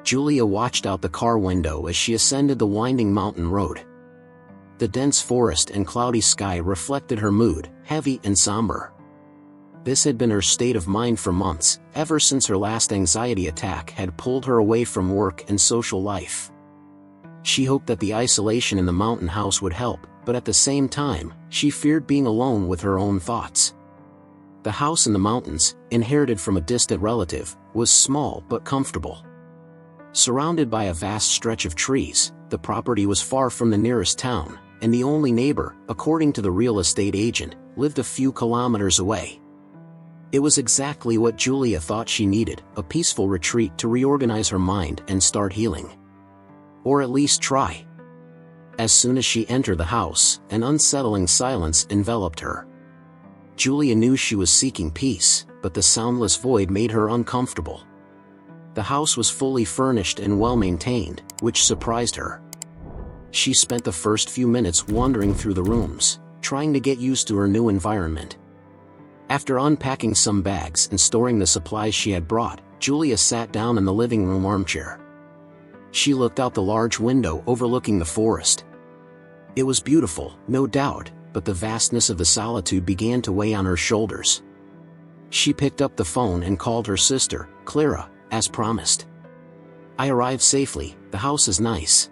Julia watched out the car window as she ascended the winding mountain road. The dense forest and cloudy sky reflected her mood, heavy and somber. This had been her state of mind for months, ever since her last anxiety attack had pulled her away from work and social life. She hoped that the isolation in the mountain house would help, but at the same time, she feared being alone with her own thoughts. The house in the mountains, inherited from a distant relative, was small but comfortable. Surrounded by a vast stretch of trees, the property was far from the nearest town, and the only neighbor, according to the real estate agent, lived a few kilometers away. It was exactly what Julia thought she needed, a peaceful retreat to reorganize her mind and start healing. Or at least try. As soon as she entered the house, an unsettling silence enveloped her. Julia knew she was seeking peace, but the soundless void made her uncomfortable. The house was fully furnished and well-maintained, which surprised her. She spent the first few minutes wandering through the rooms, trying to get used to her new environment. After unpacking some bags and storing the supplies she had brought, Julia sat down in the living room armchair. She looked out the large window overlooking the forest. It was beautiful, no doubt, but the vastness of the solitude began to weigh on her shoulders. She picked up the phone and called her sister, Clara, as promised. "I arrived safely, the house is nice.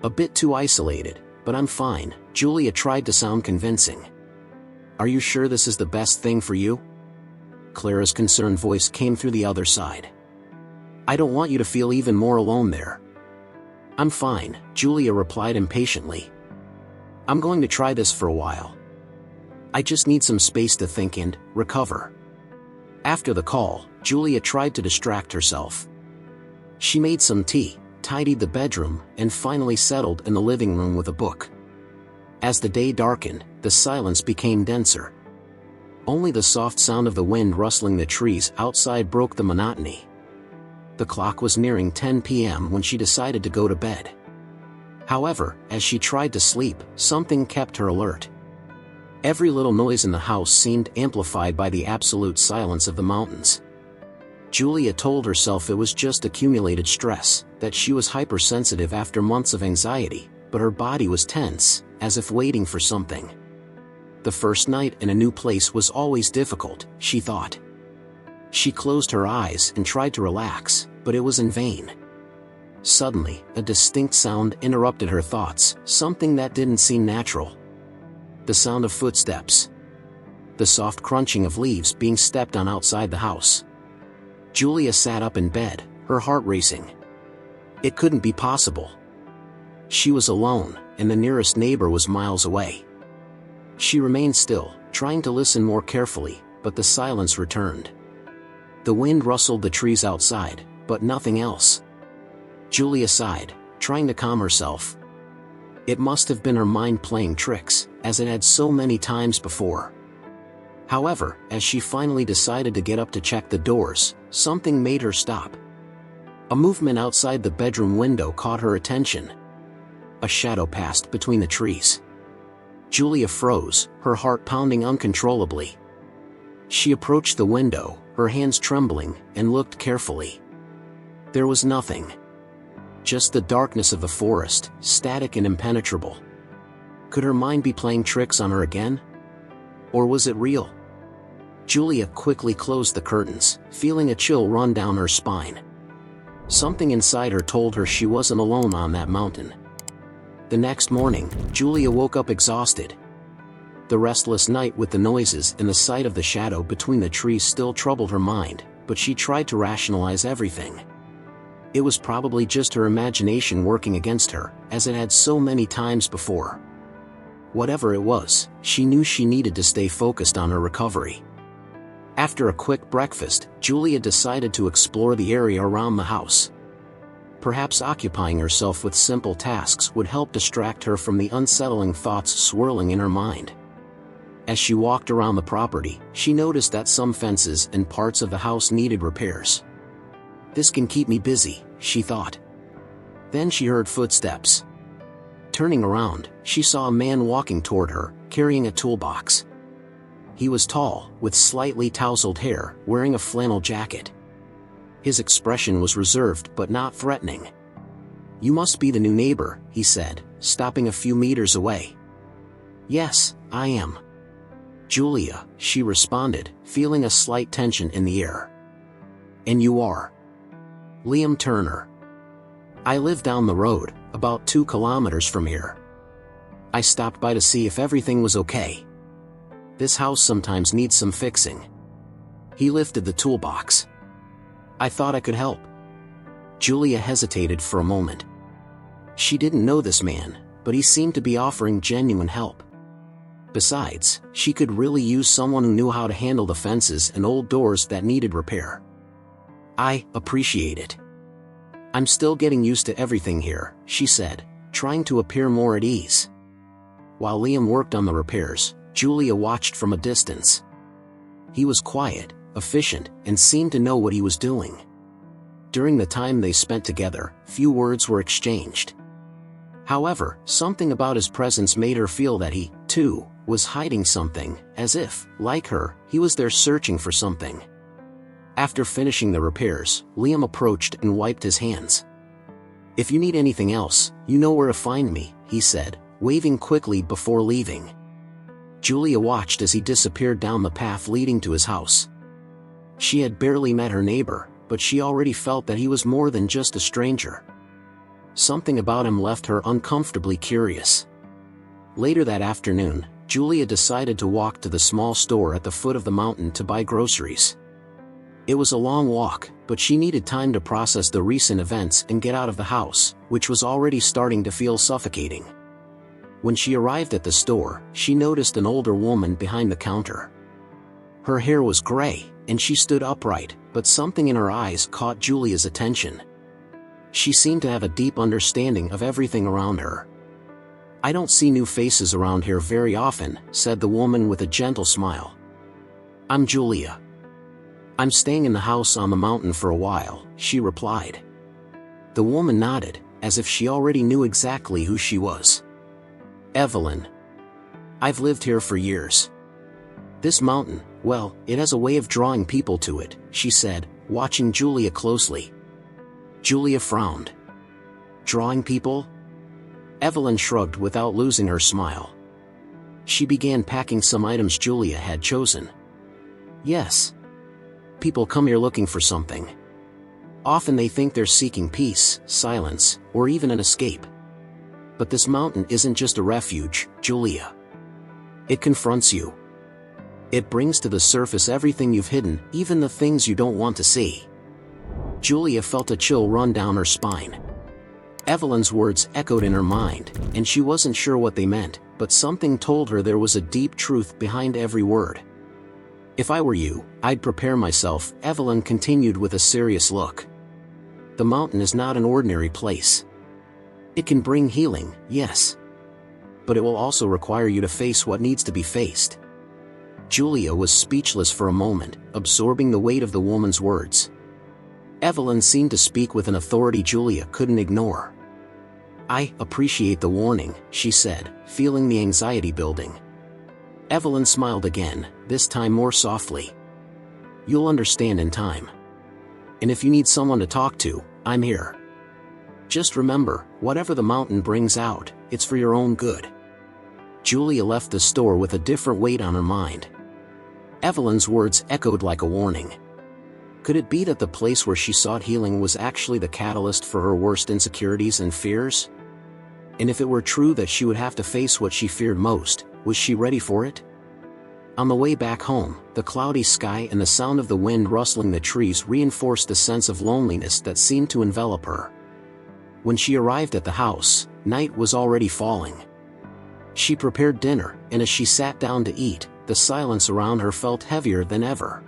A bit too isolated, but I'm fine," Julia tried to sound convincing. "Are you sure this is the best thing for you?" Clara's concerned voice came through the other side. "I don't want you to feel even more alone there." "I'm fine," Julia replied impatiently. "I'm going to try this for a while. I just need some space to think and recover." After the call, Julia tried to distract herself. She made some tea, tidied the bedroom, and finally settled in the living room with a book. As the day darkened, the silence became denser. Only the soft sound of the wind rustling the trees outside broke the monotony. The clock was nearing 10 p.m. when she decided to go to bed. However, as she tried to sleep, something kept her alert. Every little noise in the house seemed amplified by the absolute silence of the mountains. Julia told herself it was just accumulated stress, that she was hypersensitive after months of anxiety, but her body was tense, as if waiting for something. The first night in a new place was always difficult, she thought. She closed her eyes and tried to relax, but it was in vain. Suddenly, a distinct sound interrupted her thoughts, something that didn't seem natural. The sound of footsteps. The soft crunching of leaves being stepped on outside the house. Julia sat up in bed, her heart racing. It couldn't be possible. She was alone, and the nearest neighbor was miles away. She remained still, trying to listen more carefully, but the silence returned. The wind rustled the trees outside, but nothing else. Julia sighed, trying to calm herself. It must have been her mind playing tricks, as it had so many times before. However, as she finally decided to get up to check the doors, something made her stop. A movement outside the bedroom window caught her attention. A shadow passed between the trees. Julia froze, her heart pounding uncontrollably. She approached the window, her hands trembling, and looked carefully. There was nothing. Just the darkness of the forest, static and impenetrable. Could her mind be playing tricks on her again? Or was it real? Julia quickly closed the curtains, feeling a chill run down her spine. Something inside her told her she wasn't alone on that mountain. The next morning, Julia woke up exhausted. The restless night with the noises and the sight of the shadow between the trees still troubled her mind, but she tried to rationalize everything. It was probably just her imagination working against her, as it had so many times before. Whatever it was, she knew she needed to stay focused on her recovery. After a quick breakfast, Julia decided to explore the area around the house. Perhaps occupying herself with simple tasks would help distract her from the unsettling thoughts swirling in her mind. As she walked around the property, she noticed that some fences and parts of the house needed repairs. "This can keep me busy," she thought. Then she heard footsteps. Turning around, she saw a man walking toward her, carrying a toolbox. He was tall, with slightly tousled hair, wearing a flannel jacket. His expression was reserved but not threatening. "You must be the new neighbor," he said, stopping a few meters away. "Yes, I am." "Julia," she responded, feeling a slight tension in the air. "And you are?" "Liam Turner. I live down the road, about 2 kilometers from here. I stopped by to see if everything was okay. This house sometimes needs some fixing." He lifted the toolbox. "I thought I could help." Julia hesitated for a moment. She didn't know this man, but he seemed to be offering genuine help. Besides, she could really use someone who knew how to handle the fences and old doors that needed repair. "I appreciate it. I'm still getting used to everything here," she said, trying to appear more at ease. While Liam worked on the repairs, Julia watched from a distance. He was quiet, efficient, and seemed to know what he was doing. During the time they spent together, few words were exchanged. However, something about his presence made her feel that he, too, was hiding something, as if, like her, he was there searching for something. After finishing the repairs, Liam approached and wiped his hands. "If you need anything else, you know where to find me," he said, waving quickly before leaving. Julia watched as he disappeared down the path leading to his house. She had barely met her neighbor, but she already felt that he was more than just a stranger. Something about him left her uncomfortably curious. Later that afternoon, Julia decided to walk to the small store at the foot of the mountain to buy groceries. It was a long walk, but she needed time to process the recent events and get out of the house, which was already starting to feel suffocating. When she arrived at the store, she noticed an older woman behind the counter. Her hair was gray, and she stood upright, but something in her eyes caught Julia's attention. She seemed to have a deep understanding of everything around her. "I don't see new faces around here very often," said the woman with a gentle smile. "I'm Julia. I'm staying in the house on the mountain for a while," she replied. The woman nodded, as if she already knew exactly who she was. "Evelyn. I've lived here for years. This mountain, well, it has a way of drawing people to it," she said, watching Julia closely. Julia frowned. "Drawing people?" Evelyn shrugged without losing her smile. She began packing some items Julia had chosen. "Yes. People come here looking for something. Often they think they're seeking peace, silence, or even an escape. But this mountain isn't just a refuge, Julia. It confronts you. It brings to the surface everything you've hidden, even the things you don't want to see." Julia felt a chill run down her spine. Evelyn's words echoed in her mind, and she wasn't sure what they meant, but something told her there was a deep truth behind every word. "If I were you, I'd prepare myself," Evelyn continued with a serious look. "The mountain is not an ordinary place. It can bring healing, yes. But it will also require you to face what needs to be faced." Julia was speechless for a moment, absorbing the weight of the woman's words. Evelyn seemed to speak with an authority Julia couldn't ignore. "I appreciate the warning," she said, feeling the anxiety building. Evelyn smiled again, this time more softly. "You'll understand in time. And if you need someone to talk to, I'm here. Just remember, whatever the mountain brings out, it's for your own good." Julia left the store with a different weight on her mind. Evelyn's words echoed like a warning. Could it be that the place where she sought healing was actually the catalyst for her worst insecurities and fears? And if it were true that she would have to face what she feared most, was she ready for it? On the way back home, the cloudy sky and the sound of the wind rustling the trees reinforced the sense of loneliness that seemed to envelop her. When she arrived at the house, night was already falling. She prepared dinner, and as she sat down to eat, the silence around her felt heavier than ever.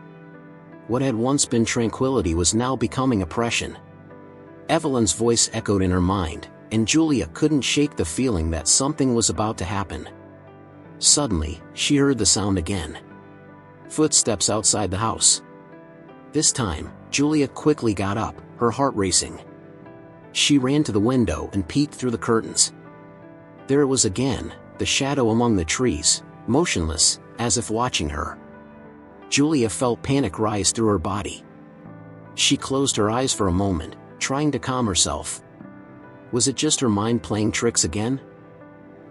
What had once been tranquility was now becoming oppression. Evelyn's voice echoed in her mind, and Julia couldn't shake the feeling that something was about to happen. Suddenly, she heard the sound again. Footsteps outside the house. This time, Julia quickly got up, her heart racing. She ran to the window and peeked through the curtains. There it was again, the shadow among the trees, motionless, as if watching her. Julia felt panic rise through her body. She closed her eyes for a moment, trying to calm herself. Was it just her mind playing tricks again?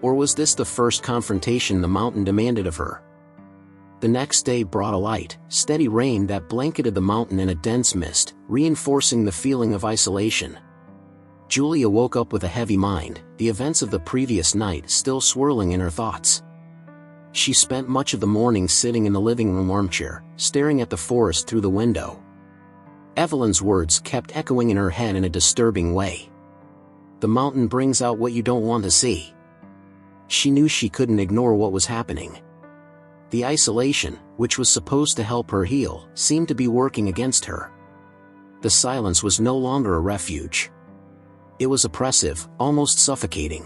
Or was this the first confrontation the mountain demanded of her? The next day brought a light, steady rain that blanketed the mountain in a dense mist, reinforcing the feeling of isolation. Julia woke up with a heavy mind, the events of the previous night still swirling in her thoughts. She spent much of the morning sitting in the living room armchair, staring at the forest through the window. Evelyn's words kept echoing in her head in a disturbing way. The mountain brings out what you don't want to see. She knew she couldn't ignore what was happening. The isolation, which was supposed to help her heal, seemed to be working against her. The silence was no longer a refuge. It was oppressive, almost suffocating.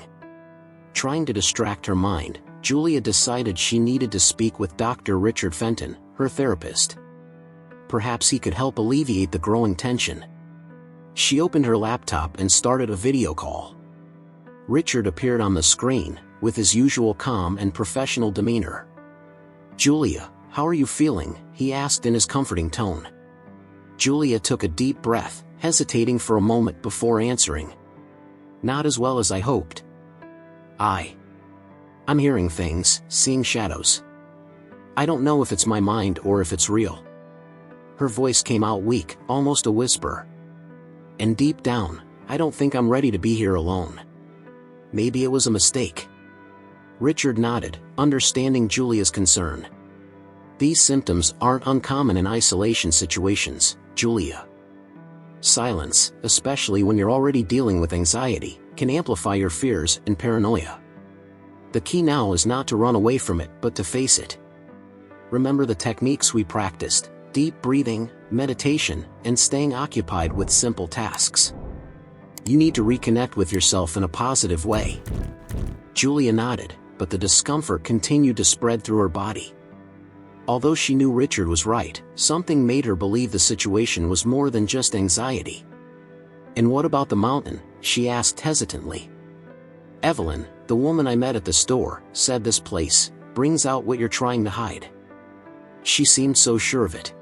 Trying to distract her mind, Julia decided she needed to speak with Dr. Richard Fenton, her therapist. Perhaps he could help alleviate the growing tension. She opened her laptop and started a video call. Richard appeared on the screen, with his usual calm and professional demeanor. "Julia, how are you feeling?" he asked in his comforting tone. Julia took a deep breath, hesitating for a moment before answering. "Not as well as I hoped. I'm hearing things, seeing shadows. I don't know if it's my mind or if it's real." Her voice came out weak, almost a whisper. "And deep down, I don't think I'm ready to be here alone. Maybe it was a mistake." Richard nodded, understanding Julia's concern. "These symptoms aren't uncommon in isolation situations, Julia. Silence, especially when you're already dealing with anxiety, can amplify your fears and paranoia. The key now is not to run away from it but to face it. Remember the techniques we practiced: deep breathing, meditation, and staying occupied with simple tasks. You need to reconnect with yourself in a positive way." Julia nodded, but the discomfort continued to spread through her body. Although she knew Richard was right, something made her believe the situation was more than just anxiety. "And what about the mountain?" she asked hesitantly. "Evelyn, the woman I met at the store, said this place brings out what you're trying to hide." She seemed so sure of it.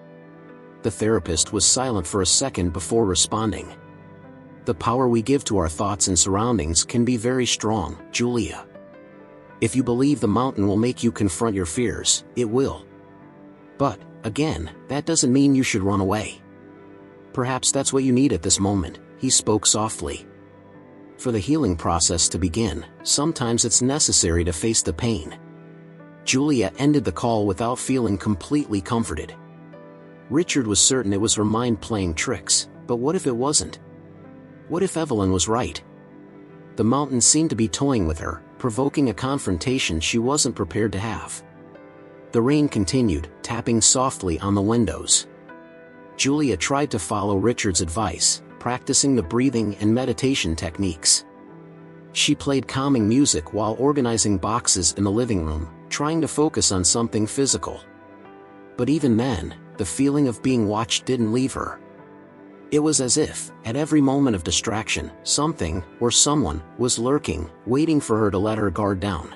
The therapist was silent for a second before responding. "The power we give to our thoughts and surroundings can be very strong, Julia. If you believe the mountain will make you confront your fears, it will. But, again, that doesn't mean you should run away. Perhaps that's what you need at this moment," he spoke softly. "For the healing process to begin, sometimes it's necessary to face the pain." Julia ended the call without feeling completely comforted. Richard was certain it was her mind playing tricks, but what if it wasn't? What if Evelyn was right? The mountain seemed to be toying with her, provoking a confrontation she wasn't prepared to have. The rain continued, tapping softly on the windows. Julia tried to follow Richard's advice, practicing the breathing and meditation techniques. She played calming music while organizing boxes in the living room, trying to focus on something physical. But even then, the feeling of being watched didn't leave her. It was as if, at every moment of distraction, something, or someone, was lurking, waiting for her to let her guard down.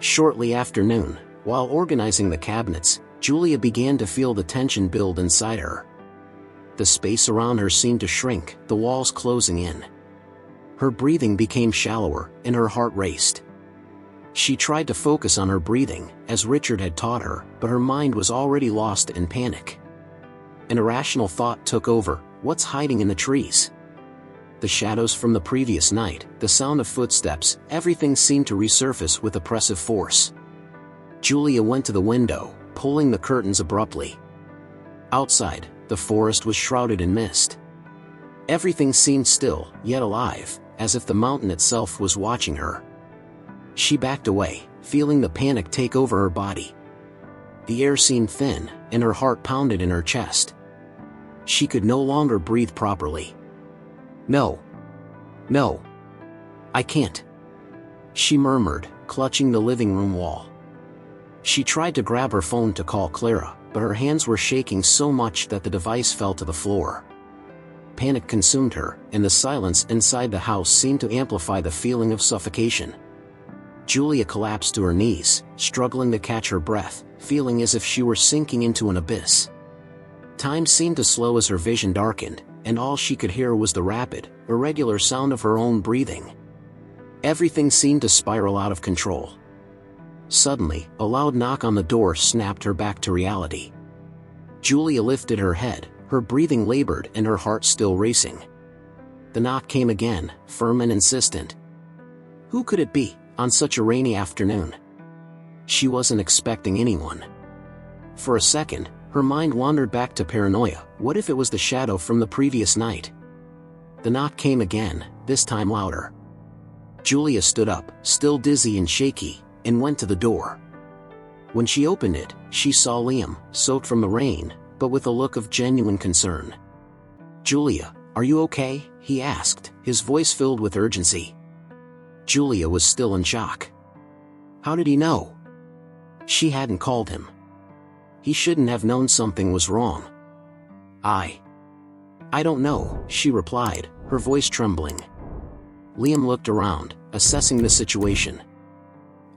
Shortly after noon, while organizing the cabinets, Julia began to feel the tension build inside her. The space around her seemed to shrink, the walls closing in. Her breathing became shallower, and her heart raced. She tried to focus on her breathing, as Richard had taught her, but her mind was already lost in panic. An irrational thought took over: what's hiding in the trees? The shadows from the previous night, the sound of footsteps, everything seemed to resurface with oppressive force. Julia went to the window, pulling the curtains abruptly. Outside, the forest was shrouded in mist. Everything seemed still, yet alive, as if the mountain itself was watching her. She backed away, feeling the panic take over her body. The air seemed thin, and her heart pounded in her chest. She could no longer breathe properly. No, I can't," she murmured, clutching the living room wall. She tried to grab her phone to call Clara, but her hands were shaking so much that the device fell to the floor. Panic consumed her, and the silence inside the house seemed to amplify the feeling of suffocation. Julia collapsed to her knees, struggling to catch her breath, feeling as if she were sinking into an abyss. Time seemed to slow as her vision darkened, and all she could hear was the rapid, irregular sound of her own breathing. Everything seemed to spiral out of control. Suddenly, a loud knock on the door snapped her back to reality. Julia lifted her head, her breathing labored and her heart still racing. The knock came again, firm and insistent. Who could it be, on such a rainy afternoon? She wasn't expecting anyone. For a second, her mind wandered back to paranoia. What if it was the shadow from the previous night? The knock came again, this time louder. Julia stood up, still dizzy and shaky, and went to the door. When she opened it, she saw Liam, soaked from the rain, but with a look of genuine concern. "Julia, are you okay?" he asked, his voice filled with urgency. Julia was still in shock. How did he know? She hadn't called him. He shouldn't have known something was wrong. I don't know, she replied, her voice trembling. Liam looked around, assessing the situation.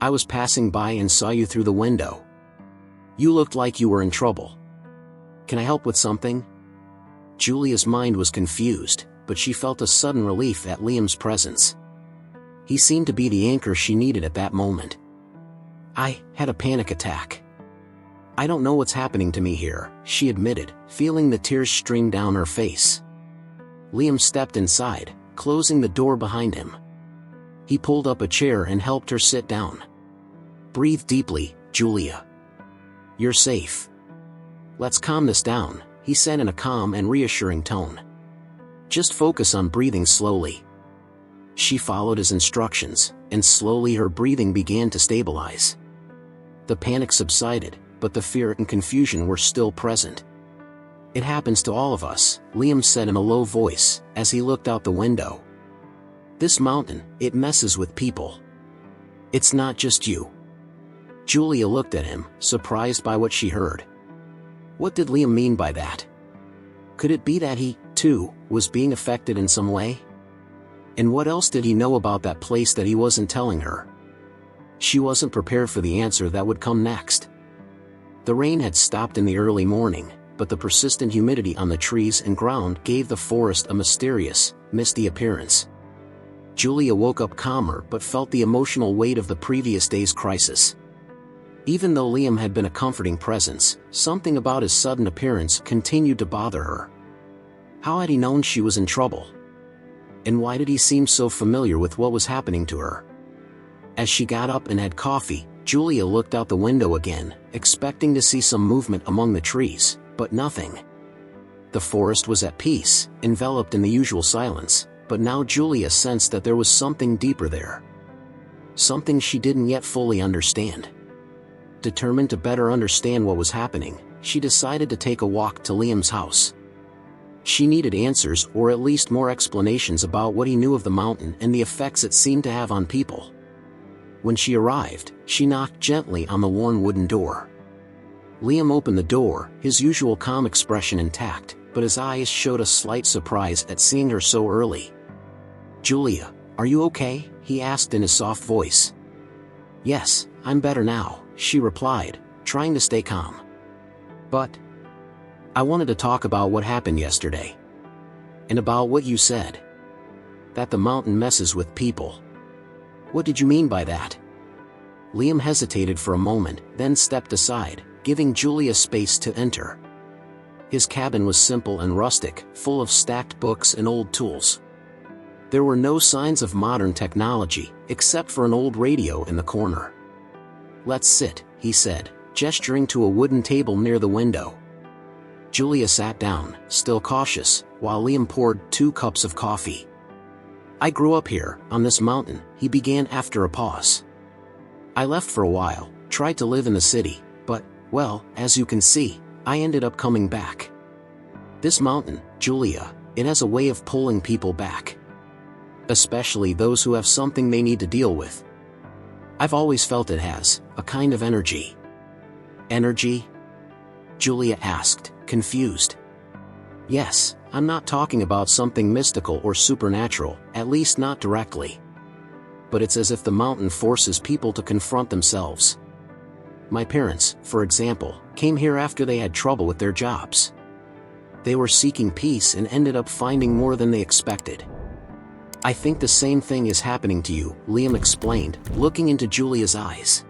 "I was passing by and saw you through the window. You looked like you were in trouble. Can I help with something?" Julia's mind was confused, but she felt a sudden relief at Liam's presence. He seemed to be the anchor she needed at that moment. "I had a panic attack. I don't know what's happening to me here," she admitted, feeling the tears stream down her face. Liam stepped inside, closing the door behind him. He pulled up a chair and helped her sit down. "Breathe deeply, Julia. You're safe. Let's calm this down," he said in a calm and reassuring tone. "Just focus on breathing slowly." She followed his instructions, and slowly her breathing began to stabilize. The panic subsided, but the fear and confusion were still present. "It happens to all of us," Liam said in a low voice, as he looked out the window. "This mountain, it messes with people. It's not just you." Julia looked at him, surprised by what she heard. What did Liam mean by that? Could it be that he, too, was being affected in some way? And what else did he know about that place that he wasn't telling her? She wasn't prepared for the answer that would come next. The rain had stopped in the early morning, but the persistent humidity on the trees and ground gave the forest a mysterious, misty appearance. Julia woke up calmer but felt the emotional weight of the previous day's crisis. Even though Liam had been a comforting presence, something about his sudden appearance continued to bother her. How had he known she was in trouble? And why did he seem so familiar with what was happening to her? As she got up and had coffee, Julia looked out the window again, expecting to see some movement among the trees, but nothing. The forest was at peace, enveloped in the usual silence, but now Julia sensed that there was something deeper there. Something she didn't yet fully understand. Determined to better understand what was happening, she decided to take a walk to Liam's house. She needed answers, or at least more explanations about what he knew of the mountain and the effects it seemed to have on people. When she arrived, she knocked gently on the worn wooden door. Liam opened the door, his usual calm expression intact, but his eyes showed a slight surprise at seeing her so early. "Julia, are you okay?" he asked in his soft voice. "Yes, I'm better now," she replied, trying to stay calm. "But I wanted to talk about what happened yesterday. And about what you said. That the mountain messes with people. What did you mean by that?" Liam hesitated for a moment, then stepped aside, giving Julia space to enter. His cabin was simple and rustic, full of stacked books and old tools. There were no signs of modern technology, except for an old radio in the corner. "Let's sit," he said, gesturing to a wooden table near the window. Julia sat down, still cautious, while Liam poured 2 cups of coffee. "I grew up here, on this mountain," he began after a pause. "I left for a while, tried to live in the city, but, well, as you can see, I ended up coming back. This mountain, Julia, it has a way of pulling people back. Especially those who have something they need to deal with. I've always felt it has, a kind of energy." "Energy?" Julia asked, confused. "Yes, I'm not talking about something mystical or supernatural, at least not directly. But it's as if the mountain forces people to confront themselves. My parents, for example, came here after they had trouble with their jobs. They were seeking peace and ended up finding more than they expected. "I think the same thing is happening to you," Liam explained, looking into Julia's eyes.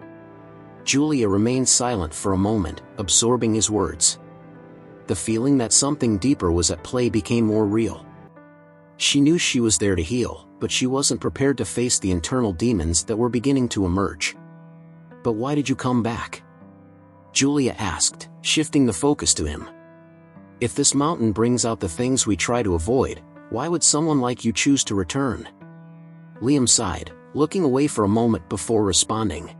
Julia remained silent for a moment, absorbing his words. The feeling that something deeper was at play became more real. She knew she was there to heal, but she wasn't prepared to face the internal demons that were beginning to emerge. "But why did you come back?" Julia asked, shifting the focus to him. "If this mountain brings out the things we try to avoid, why would someone like you choose to return?" Liam sighed, looking away for a moment before responding.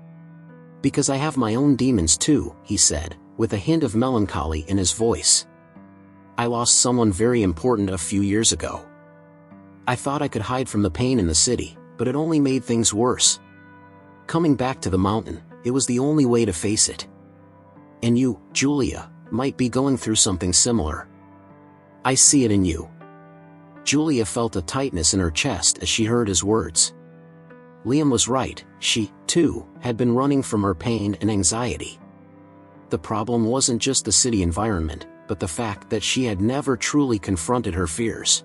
"Because I have my own demons too," he said, with a hint of melancholy in his voice. "I lost someone very important a few years ago. I thought I could hide from the pain in the city, but it only made things worse. Coming back to the mountain, it was the only way to face it. And you, Julia, might be going through something similar. I see it in you." Julia felt a tightness in her chest as she heard his words. Liam was right, she, too, had been running from her pain and anxiety. The problem wasn't just the city environment, but the fact that she had never truly confronted her fears.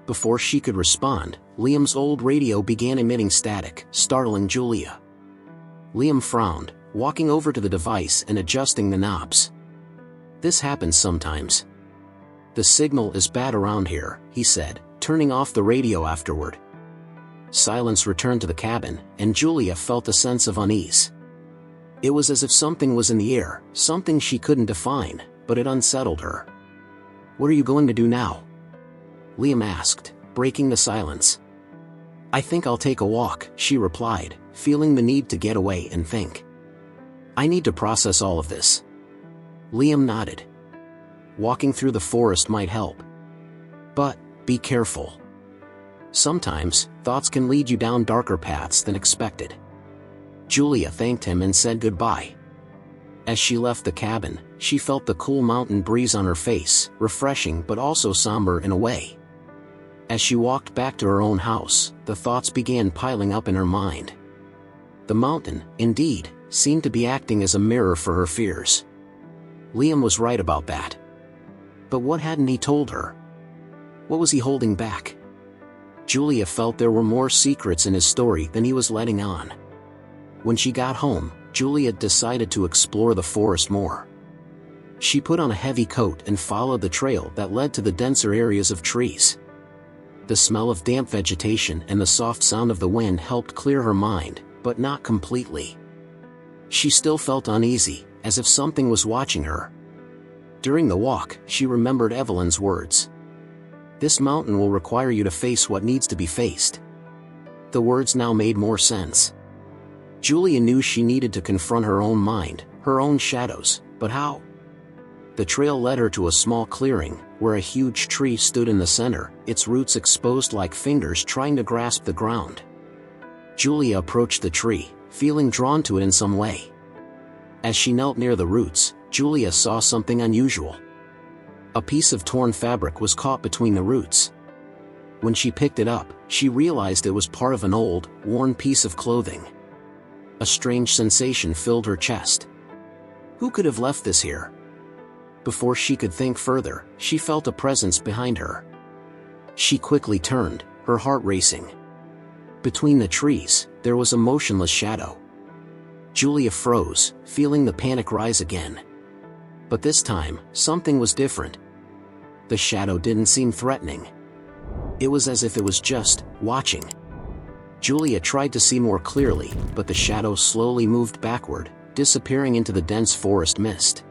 Before she could respond, Liam's old radio began emitting static, startling Julia. Liam frowned, walking over to the device and adjusting the knobs. "This happens sometimes. The signal is bad around here," he said, turning off the radio afterward. Silence returned to the cabin, and Julia felt a sense of unease. It was as if something was in the air, something she couldn't define, but it unsettled her. "What are you going to do now?" Liam asked, breaking the silence. "I think I'll take a walk," she replied, feeling the need to get away and think. "I need to process all of this." Liam nodded. "Walking through the forest might help. But, be careful. Sometimes, thoughts can lead you down darker paths than expected." Julia thanked him and said goodbye. As she left the cabin, she felt the cool mountain breeze on her face, refreshing but also somber in a way. As she walked back to her own house, the thoughts began piling up in her mind. The mountain, indeed, seemed to be acting as a mirror for her fears. Liam was right about that. But what hadn't he told her? What was he holding back? Julia felt there were more secrets in his story than he was letting on. When she got home, Julia decided to explore the forest more. She put on a heavy coat and followed the trail that led to the denser areas of trees. The smell of damp vegetation and the soft sound of the wind helped clear her mind, but not completely. She still felt uneasy, as if something was watching her. During the walk, she remembered Evelyn's words. "This mountain will require you to face what needs to be faced." The words now made more sense. Julia knew she needed to confront her own mind, her own shadows, but how? The trail led her to a small clearing, where a huge tree stood in the center, its roots exposed like fingers trying to grasp the ground. Julia approached the tree, feeling drawn to it in some way. As she knelt near the roots, Julia saw something unusual. A piece of torn fabric was caught between the roots. When she picked it up, she realized it was part of an old, worn piece of clothing. A strange sensation filled her chest. Who could have left this here? Before she could think further, she felt a presence behind her. She quickly turned, her heart racing. Between the trees, there was a motionless shadow. Julia froze, feeling the panic rise again. But this time, something was different. The shadow didn't seem threatening. It was as if it was just watching. Julia tried to see more clearly, but the shadow slowly moved backward, disappearing into the dense forest mist.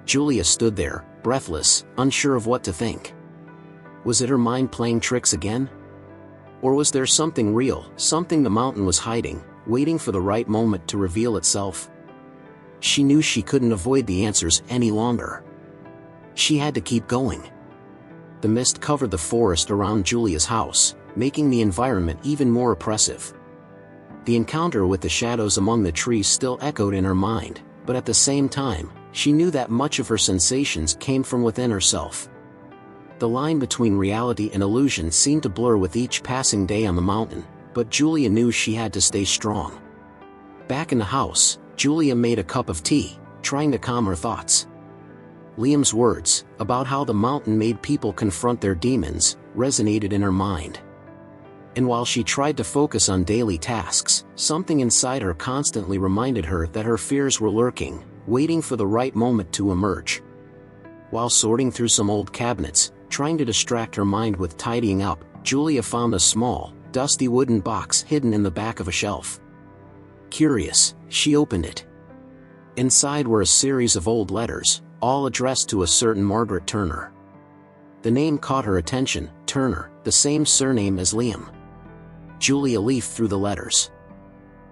Julia stood there, breathless, unsure of what to think. Was it her mind playing tricks again? Or was there something real, something the mountain was hiding, waiting for the right moment to reveal itself? She knew she couldn't avoid the answers any longer. She had to keep going. The mist covered the forest around Julia's house, making the environment even more oppressive. The encounter with the shadows among the trees still echoed in her mind, but at the same time, she knew that much of her sensations came from within herself. The line between reality and illusion seemed to blur with each passing day on the mountain, but Julia knew she had to stay strong. Back in the house, Julia made a cup of tea, trying to calm her thoughts. Liam's words, about how the mountain made people confront their demons, resonated in her mind. And while she tried to focus on daily tasks, something inside her constantly reminded her that her fears were lurking, waiting for the right moment to emerge. While sorting through some old cabinets, trying to distract her mind with tidying up, Julia found a small, dusty wooden box hidden in the back of a shelf. Curious, she opened it. Inside were a series of old letters, all addressed to a certain Margaret Turner. The name caught her attention, Turner, the same surname as Liam. Julia leafed through the letters.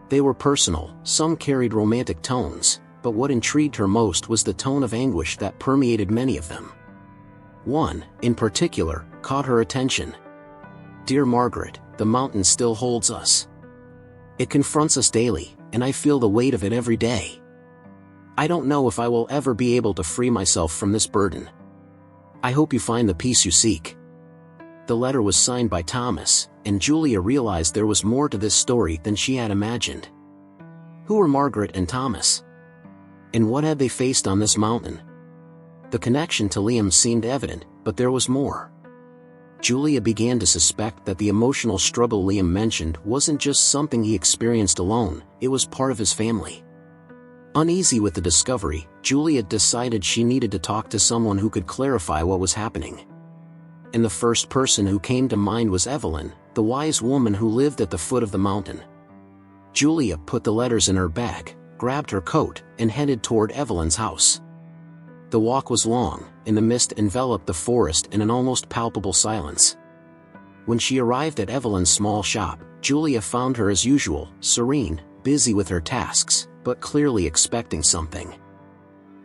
They were personal, some carried romantic tones, but what intrigued her most was the tone of anguish that permeated many of them. One, in particular, caught her attention. Dear Margaret, the mountain still holds us. It confronts us daily, and I feel the weight of it every day. I don't know if I will ever be able to free myself from this burden. I hope you find the peace you seek. The letter was signed by Thomas, and Julia realized there was more to this story than she had imagined. Who were Margaret and Thomas? And what had they faced on this mountain? The connection to Liam seemed evident, but there was more. Julia began to suspect that the emotional struggle Liam mentioned wasn't just something he experienced alone, it was part of his family. Uneasy with the discovery, Julia decided she needed to talk to someone who could clarify what was happening. And the first person who came to mind was Evelyn, the wise woman who lived at the foot of the mountain. Julia put the letters in her bag, grabbed her coat, and headed toward Evelyn's house. The walk was long, and the mist enveloped the forest in an almost palpable silence. When she arrived at Evelyn's small shop, Julia found her as usual, serene, busy with her tasks, but clearly expecting something.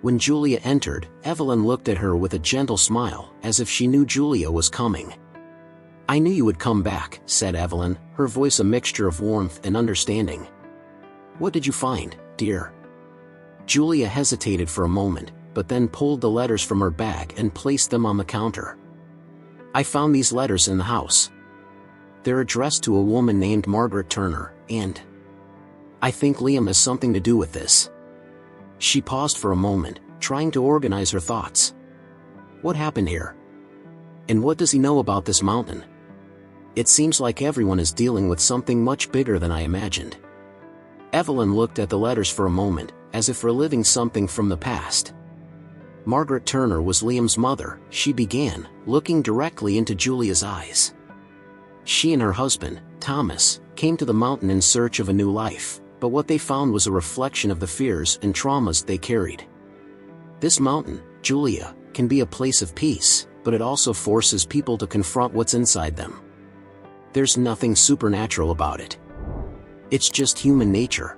When Julia entered, Evelyn looked at her with a gentle smile, as if she knew Julia was coming. I knew you would come back, said Evelyn, her voice a mixture of warmth and understanding. What did you find, dear? Julia hesitated for a moment, but then pulled the letters from her bag and placed them on the counter. I found these letters in the house. They're addressed to a woman named Margaret Turner, and I think Liam has something to do with this. She paused for a moment, trying to organize her thoughts. What happened here? And what does he know about this mountain? It seems like everyone is dealing with something much bigger than I imagined. Evelyn looked at the letters for a moment, as if reliving something from the past. Margaret Turner was Liam's mother, she began, looking directly into Julia's eyes. She and her husband, Thomas, came to the mountain in search of a new life, but what they found was a reflection of the fears and traumas they carried. This mountain, Julia, can be a place of peace, but it also forces people to confront what's inside them. There's nothing supernatural about it. It's just human nature.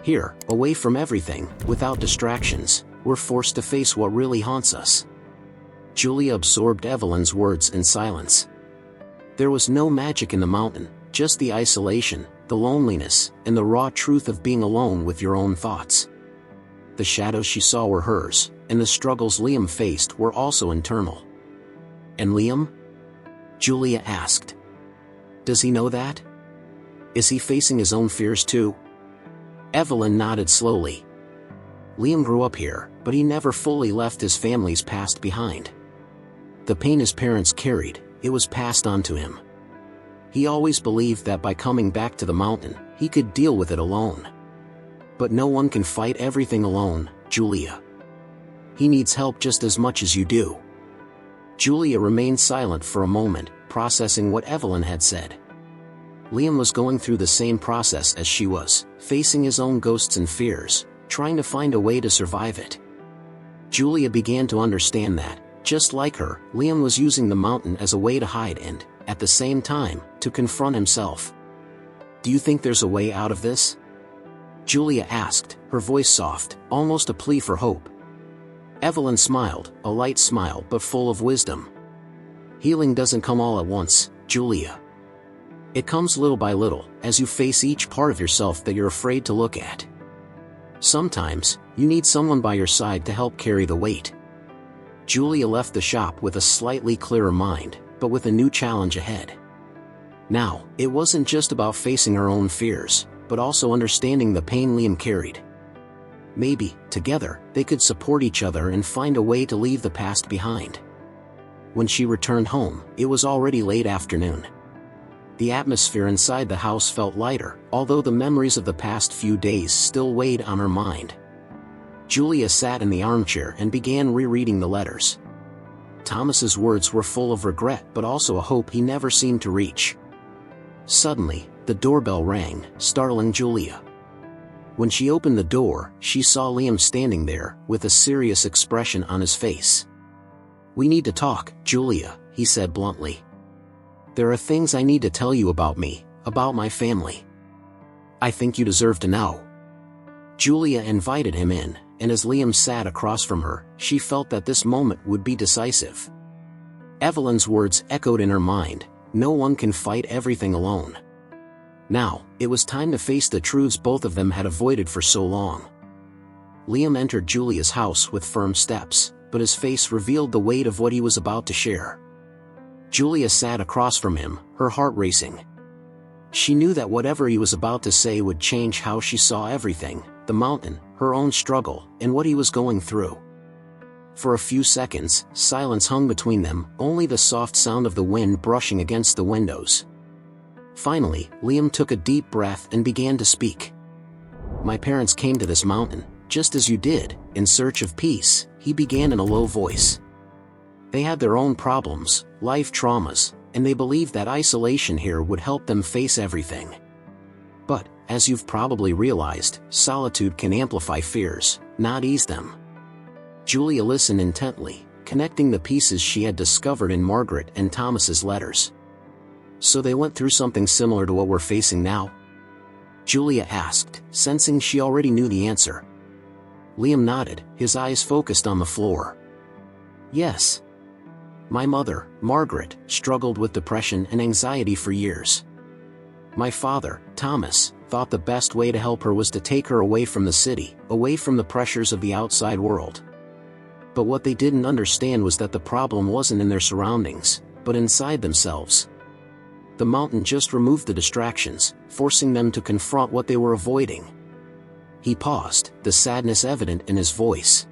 Here, away from everything, without distractions, we're forced to face what really haunts us. Julia absorbed Evelyn's words in silence. There was no magic in the mountain, just the isolation, the loneliness, and the raw truth of being alone with your own thoughts. The shadows she saw were hers, and the struggles Liam faced were also internal. And Liam? Julia asked. Does he know that? Is he facing his own fears too? Evelyn nodded slowly. Liam grew up here, but he never fully left his family's past behind. The pain his parents carried, it was passed on to him. He always believed that by coming back to the mountain, he could deal with it alone. But no one can fight everything alone, Julia. He needs help just as much as you do. Julia remained silent for a moment, processing what Evelyn had said. Liam was going through the same process as she was, facing his own ghosts and fears, trying to find a way to survive it. Julia began to understand that, just like her, Liam was using the mountain as a way to hide and, at the same time, to confront himself. Do you think there's a way out of this? Julia asked, her voice soft, almost a plea for hope. Evelyn smiled, a light smile but full of wisdom. Healing doesn't come all at once, Julia. It comes little by little, as you face each part of yourself that you're afraid to look at. Sometimes, you need someone by your side to help carry the weight. Julia left the shop with a slightly clearer mind, but with a new challenge ahead. Now, it wasn't just about facing her own fears, but also understanding the pain Liam carried. maybe, together, they could support each other and find a way to leave the past behind. When she returned home, it was already late afternoon. The atmosphere inside the house felt lighter, although the memories of the past few days still weighed on her mind. Julia sat in the armchair and began rereading the letters. Thomas's words were full of regret but also a hope he never seemed to reach. Suddenly, the doorbell rang, startling Julia. When she opened the door, she saw Liam standing there, with a serious expression on his face. "We need to talk, Julia," he said bluntly. "There are things I need to tell you about me, about my family. I think you deserve to know." Julia invited him in, and as Liam sat across from her, she felt that this moment would be decisive. Evelyn's words echoed in her mind, "No one can fight everything alone." Now, it was time to face the truths both of them had avoided for so long. Liam entered Julia's house with firm steps, but his face revealed the weight of what he was about to share. Julia sat across from him, her heart racing. She knew that whatever he was about to say would change how she saw everything, the mountain, her own struggle, and what he was going through. For a few seconds, silence hung between them, only the soft sound of the wind brushing against the windows. Finally, Liam took a deep breath and began to speak. "My parents came to this mountain, just as you did, in search of peace," he began in a low voice. "They had their own problems, life traumas, and they believed that isolation here would help them face everything. But, as you've probably realized, solitude can amplify fears, not ease them." Julia listened intently, connecting the pieces she had discovered in Margaret and Thomas's letters. "So they went through something similar to what we're facing now?" Julia asked, sensing she already knew the answer. Liam nodded, his eyes focused on the floor. "Yes. My mother, Margaret, struggled with depression and anxiety for years. My father, Thomas, thought the best way to help her was to take her away from the city, away from the pressures of the outside world. But what they didn't understand was that the problem wasn't in their surroundings, but inside themselves. The mountain just removed the distractions, forcing them to confront what they were avoiding." He paused, the sadness evident in his voice.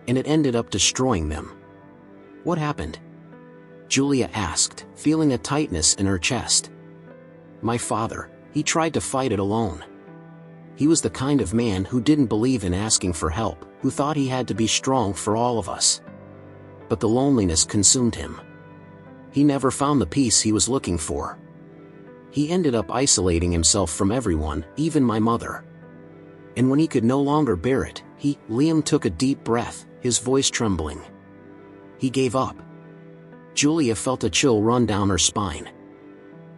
"And it ended up destroying them." "What happened?" Julia asked, feeling a tightness in her chest. "My father, he tried to fight it alone. He was the kind of man who didn't believe in asking for help, who thought he had to be strong for all of us. But the loneliness consumed him. He never found the peace he was looking for. He ended up isolating himself from everyone, even my mother. And when he could no longer bear it, Liam took a deep breath, his voice trembling. He gave up." Julia felt a chill run down her spine.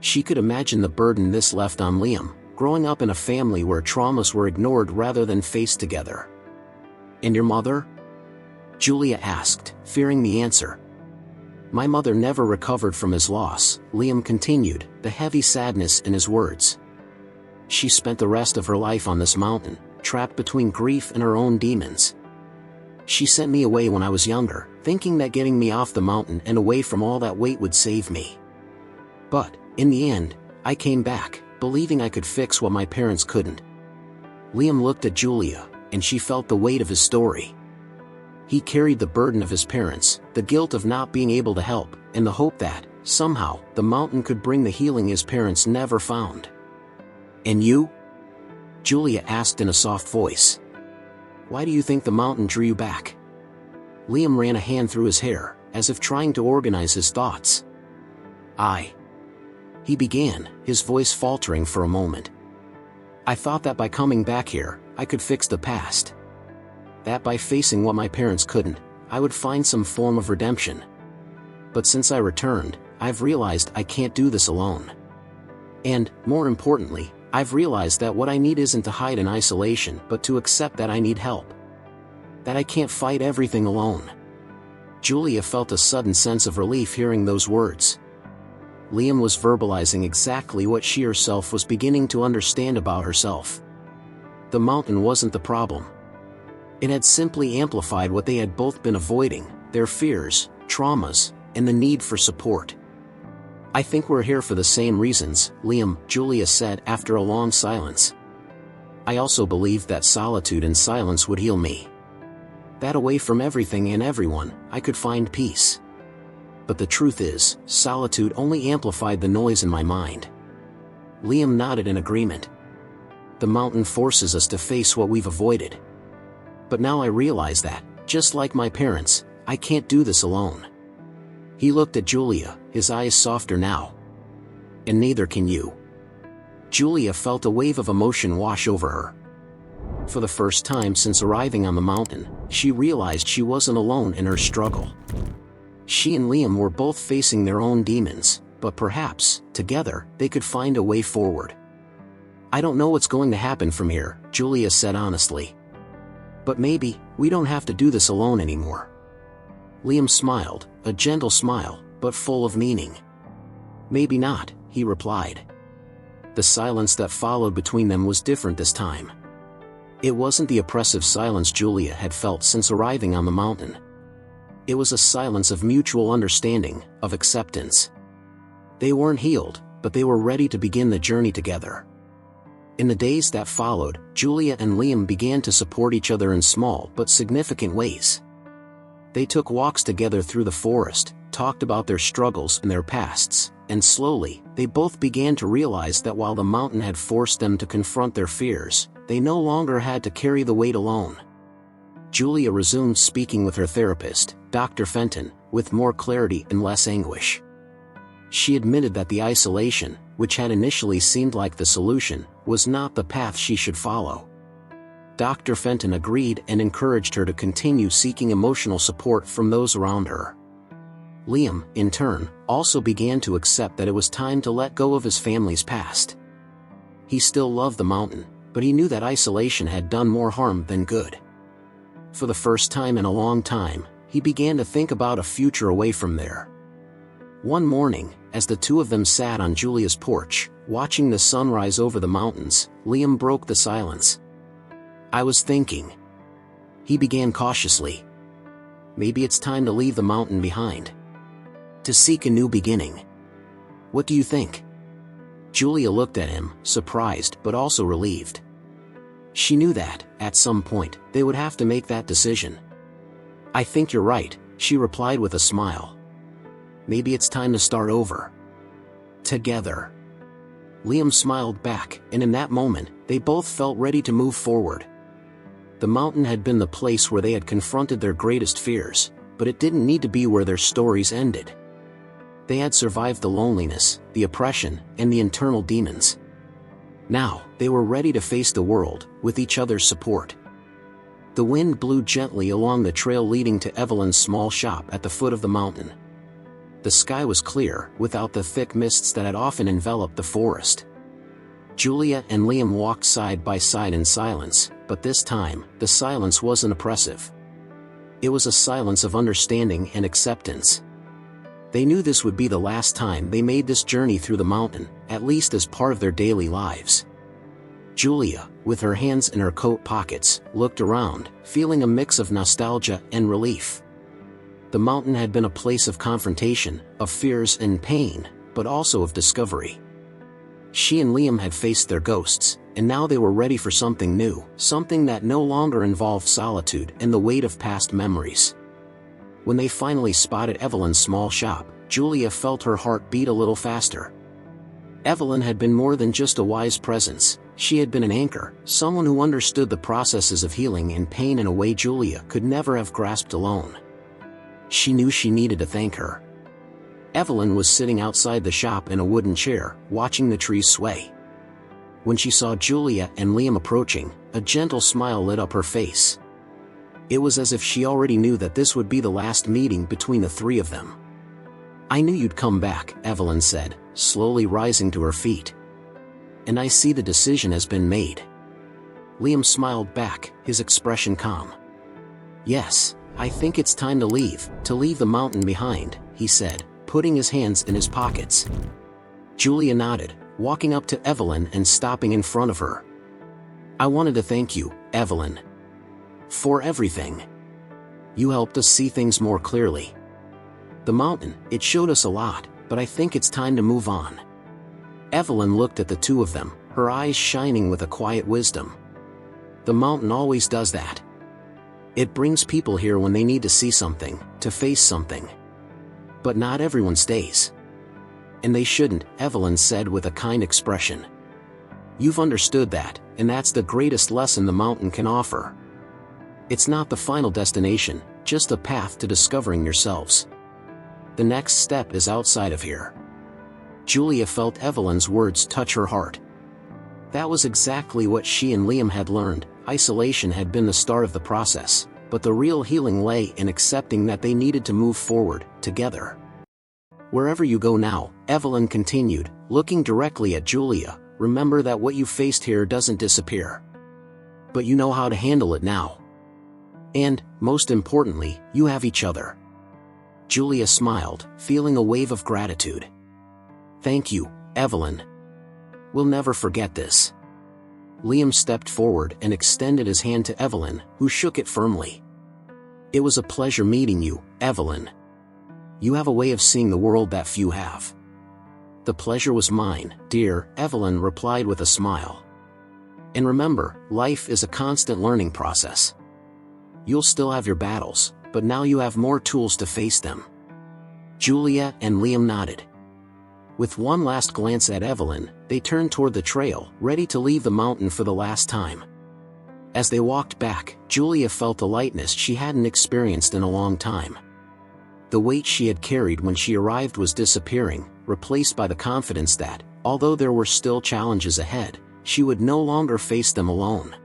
She could imagine the burden this left on Liam, growing up in a family where traumas were ignored rather than faced together. "And your mother?" Julia asked, fearing the answer. "My mother never recovered from his loss," Liam continued, the heavy sadness in his words. "She spent the rest of her life on this mountain, trapped between grief and her own demons. She sent me away when I was younger, thinking that getting me off the mountain and away from all that weight would save me. But, in the end, I came back, believing I could fix what my parents couldn't." Liam looked at Julia, and she felt the weight of his story. He carried the burden of his parents, the guilt of not being able to help, and the hope that, somehow, the mountain could bring the healing his parents never found. "And you?" Julia asked in a soft voice. "Why do you think the mountain drew you back?" Liam ran a hand through his hair, as if trying to organize his thoughts. He began, his voice faltering for a moment. "I thought that by coming back here, I could fix the past. That by facing what my parents couldn't, I would find some form of redemption. But since I returned, I've realized I can't do this alone. And, more importantly, I've realized that what I need isn't to hide in isolation but to accept that I need help. That I can't fight everything alone." Julia felt a sudden sense of relief hearing those words. Liam was verbalizing exactly what she herself was beginning to understand about herself. The mountain wasn't the problem. It had simply amplified what they had both been avoiding, their fears, traumas, and the need for support. "I think we're here for the same reasons, Liam," Julia said after a long silence. I also believed that solitude and silence would heal me. That away from everything and everyone, I could find peace. But the truth is, solitude only amplified the noise in my mind. Liam nodded in agreement. The mountain forces us to face what we've avoided. But now I realize that, just like my parents, I can't do this alone. He looked at Julia, his eyes softer now. And neither can you. Julia felt a wave of emotion wash over her. For the first time since arriving on the mountain, she realized she wasn't alone in her struggle. She and Liam were both facing their own demons, but perhaps, together, they could find a way forward. I don't know what's going to happen from here, Julia said honestly. But maybe, we don't have to do this alone anymore. Liam smiled, a gentle smile, but full of meaning. Maybe not, he replied. The silence that followed between them was different this time. It wasn't the oppressive silence Julia had felt since arriving on the mountain. It was a silence of mutual understanding, of acceptance. They weren't healed, but they were ready to begin the journey together. In the days that followed, Julia and Liam began to support each other in small but significant ways. They took walks together through the forest, talked about their struggles and their pasts, and slowly, they both began to realize that while the mountain had forced them to confront their fears, they no longer had to carry the weight alone. Julia resumed speaking with her therapist, Dr. Fenton, with more clarity and less anguish. She admitted that the isolation, which had initially seemed like the solution, was not the path she should follow. Dr. Fenton agreed and encouraged her to continue seeking emotional support from those around her. Liam, in turn, also began to accept that it was time to let go of his family's past. He still loved the mountain, but he knew that isolation had done more harm than good. For the first time in a long time, he began to think about a future away from there. One morning, as the two of them sat on Julia's porch, watching the sunrise over the mountains, Liam broke the silence. I was thinking. He began cautiously. Maybe it's time to leave the mountain behind. To seek a new beginning. What do you think? Julia looked at him, surprised but also relieved. She knew that, at some point, they would have to make that decision. I think you're right, she replied with a smile. Maybe it's time to start over. Together. Liam smiled back, and in that moment, they both felt ready to move forward. The mountain had been the place where they had confronted their greatest fears, but it didn't need to be where their stories ended. They had survived the loneliness, the oppression, and the internal demons. Now, they were ready to face the world, with each other's support. The wind blew gently along the trail leading to Evelyn's small shop at the foot of the mountain. The sky was clear, without the thick mists that had often enveloped the forest. Julia and Liam walked side by side in silence, but this time, the silence wasn't oppressive. It was a silence of understanding and acceptance. They knew this would be the last time they made this journey through the mountain, at least as part of their daily lives. Julia, with her hands in her coat pockets, looked around, feeling a mix of nostalgia and relief. The mountain had been a place of confrontation, of fears and pain, but also of discovery. She and Liam had faced their ghosts, and now they were ready for something new, something that no longer involved solitude and the weight of past memories. When they finally spotted Evelyn's small shop, Julia felt her heart beat a little faster. Evelyn had been more than just a wise presence, she had been an anchor, someone who understood the processes of healing and pain in a way Julia could never have grasped alone. She knew she needed to thank her. Evelyn was sitting outside the shop in a wooden chair, watching the trees sway. When she saw Julia and Liam approaching, a gentle smile lit up her face. It was as if she already knew that this would be the last meeting between the three of them. I knew you'd come back, Evelyn said, slowly rising to her feet. And I see the decision has been made. Liam smiled back, his expression calm. Yes, I think it's time to leave the mountain behind, he said, putting his hands in his pockets. Julia nodded, walking up to Evelyn and stopping in front of her. I wanted to thank you, Evelyn. For everything. You helped us see things more clearly. The mountain, it showed us a lot, but I think it's time to move on. Evelyn looked at the two of them, her eyes shining with a quiet wisdom. The mountain always does that. It brings people here when they need to see something, to face something. But not everyone stays. And they shouldn't, Evelyn said with a kind expression. You've understood that, and that's the greatest lesson the mountain can offer. It's not the final destination, just a path to discovering yourselves. The next step is outside of here. Julia felt Evelyn's words touch her heart. That was exactly what she and Liam had learned. Isolation had been the start of the process, but the real healing lay in accepting that they needed to move forward, together. Wherever you go now, Evelyn continued, looking directly at Julia, remember that what you faced here doesn't disappear. But you know how to handle it now. And, most importantly, you have each other. Julia smiled, feeling a wave of gratitude. Thank you, Evelyn. We'll never forget this. Liam stepped forward and extended his hand to Evelyn, who shook it firmly. It was a pleasure meeting you, Evelyn. You have a way of seeing the world that few have. The pleasure was mine, dear, Evelyn replied with a smile. And remember, life is a constant learning process. You'll still have your battles, but now you have more tools to face them. Julia and Liam nodded. With one last glance at Evelyn, they turned toward the trail, ready to leave the mountain for the last time. As they walked back, Julia felt a lightness she hadn't experienced in a long time. The weight she had carried when she arrived was disappearing, replaced by the confidence that, although there were still challenges ahead, she would no longer face them alone.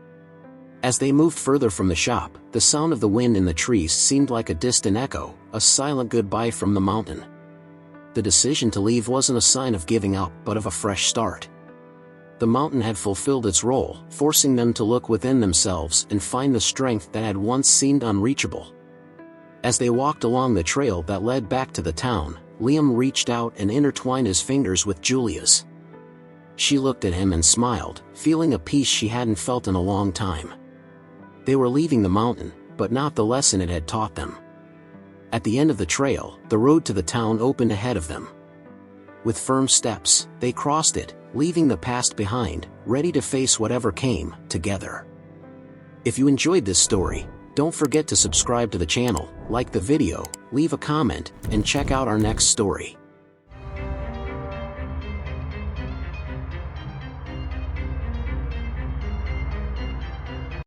As they moved further from the shop, the sound of the wind in the trees seemed like a distant echo, a silent goodbye from the mountain. The decision to leave wasn't a sign of giving up, but of a fresh start. The mountain had fulfilled its role, forcing them to look within themselves and find the strength that had once seemed unreachable. As they walked along the trail that led back to the town, Liam reached out and intertwined his fingers with Julia's. She looked at him and smiled, feeling a peace she hadn't felt in a long time. They were leaving the mountain, but not the lesson it had taught them. At the end of the trail, the road to the town opened ahead of them. With firm steps, they crossed it, leaving the past behind, ready to face whatever came, together. If you enjoyed this story, don't forget to subscribe to the channel, like the video, leave a comment, and check out our next story.